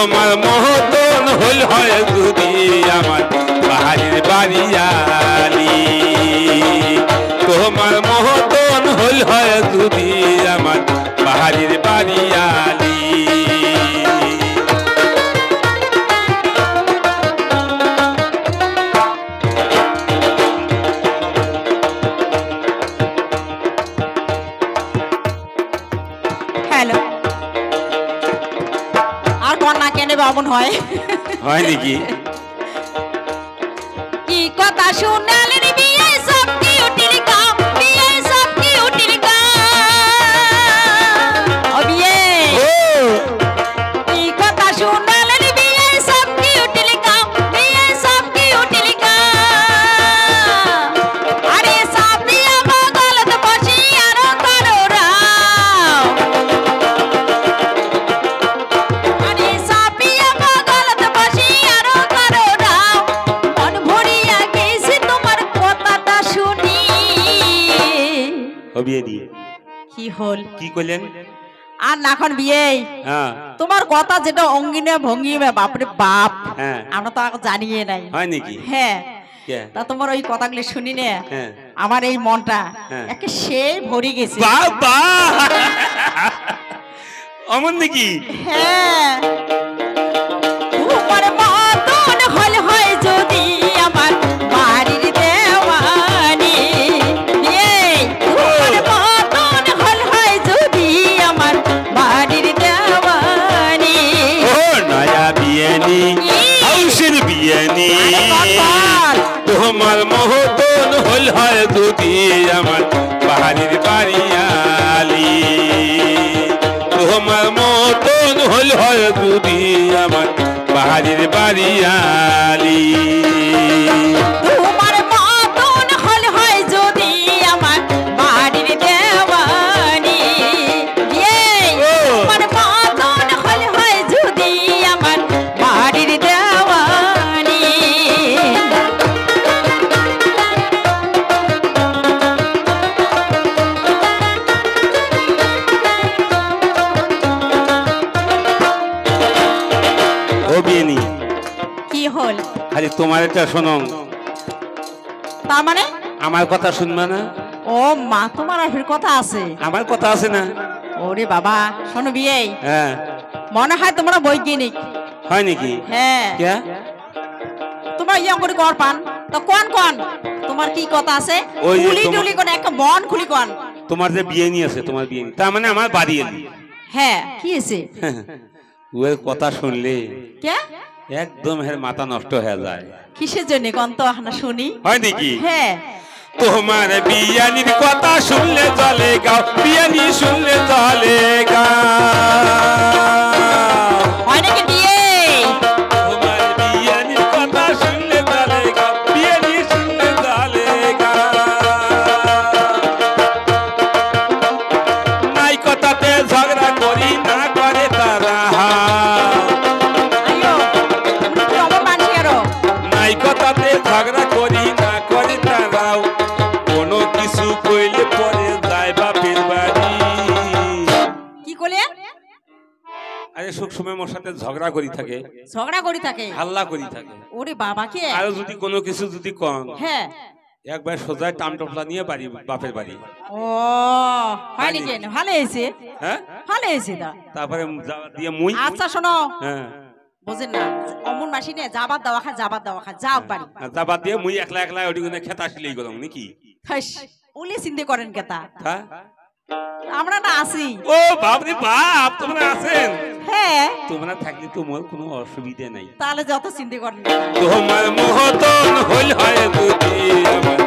তোমার মহতন হল হয় যদি আমার পাহাড়ের বাড়িয়ালি তোমার মহতন হল হয় যদি আমার পাহাড়ের বাড়িয়ালি হ্যালো আর কন্যা কেনে বামন হয় হয় নাকি কি কথা শুনালেন বিয়ে সব কি উঠির কাম বিয়ে সব কি উঠির কাম ও বিয়ে কি কথা শুনালেন বিয়ে সব কি উঠির কাম বিয়ে সব কি উঠির কাম আরে সব দিয়া বগলত বসি আর করো রাম আরে সব দিয়া বগলত বসি আর করো রাম মন ভরিয়া গেছে তোমার কথাটা শুনি ও বিয়ে দিয়ে কি হল কি কইলেন আর নাখন বিয়ে হ্যাঁ তোমার কথা যেটা অঙ্গিনে ভঙ্গিমে বাপরে বাপ হ্যাঁ আমরা তো আগে জানিয়ে নাই হয় নাকি হ্যাঁ কে তা তোমার ওই কথাগুলো শুনি নে হ্যাঁ আমার এই মনটা হ্যাঁ। একে সেই ভরি গেছে বাবা অমন নাকি হ্যাঁ তোমার মতন হল হয় যদি আমার বাড়ির দেওয়ানি তোমার মতন হল হয় যদি আমার বাড়ির দেওয়ানি ও নয়া বিয়ানি হাউসের বিয়ানি তোমার মহতন হল হয় যদি আমার পাহাড়ের বাড়িয়ালি তোমার মতন হল হয় যদি আমার পাহাড়ের বাড়িয়ালি তোমার মতন হল হয় যদি আমার বাড়ির দেওয়ানি তোমার মতন হল হয় যদি আমার বাড়ির দেওয়ানি ও বিয়ানি কি হল আরে তোমার এটা শোনো তার মানে আমার কথা শুনবা না ও মা তোমার আর কথা আছে আমার কথা আছে না ওরে বাবা শোনো বিয়ে হ্যাঁ মনে হয় তোমরা বৈজ্ঞানিক হয় নাকি হ্যাঁ কে তোমার ইয়া করে কর পান তো কোন কোন তোমার কি কথা আছে ওই যে খুলি তোমার- টুলি কোন একটা মন খুলি কোন তোমার যে বিয়ানি আছে তোমার বিয়ানি তার মানে আমার বাড়িয়ালি হ্যাঁ কি আছে ওর কথা শুনলে কে একদম হের মাথা নষ্ট হয়ে যায় কিসের জন্য কোন তো না শুনি হয় নাকি হ্যাঁ তোমার বিয়ানির কথা শুনলে চলে গাও বিয়ানি শুনলে চলে গাও হয় নাকি বিয়ে তোমার বিয়ানির কথা শুনলে চলে গাও বিয়ানি শুনলে চলে গাও নাই কথাতে ঝগড়া করি না করে তারা আইও তুমি কি অমর মানছি আরো নাই কথাতে ঝগড়া করি না করে তারাও কোনো কিছু কইলে পরে যায় বাপের বাড়ি কি কইলে আরে সুখ সময় মোর সাথে ঝগড়া করি থাকে ঝগড়া করি থাকে হাল্লা করি থাকে ওরে বাবা কে আর যদি কোনো কিছু যদি কম হ্যাঁ একবার সোজা টামটপলা নিয়ে বাড়ি বাপের বাড়ি ও হয় নাকি ভালো হয়েছে হ্যাঁ ভালো হয়েছে দা তারপরে যাওয়া দিয়ে মুই আচ্ছা শোনো হ্যাঁ বুঝেন না অমন মাসি নে যাবার দাওয়া খা যাও বাড়ি যাবা দিয়ে মুই একলা একলা ওটি কোনে খেতা আসলেই গেলাম নাকি হাস উলি চিন্তা করেন কেতা হ্যাঁ আমরা না আসি ও বাপরে বাপ তোমরা আছেন হ্যাঁ তোমরা থাকলে তো মোর কোনো অসুবিধা নাই তাহলে যত চিন্তা করেন তোমার মহতন হল হয় যদি আমার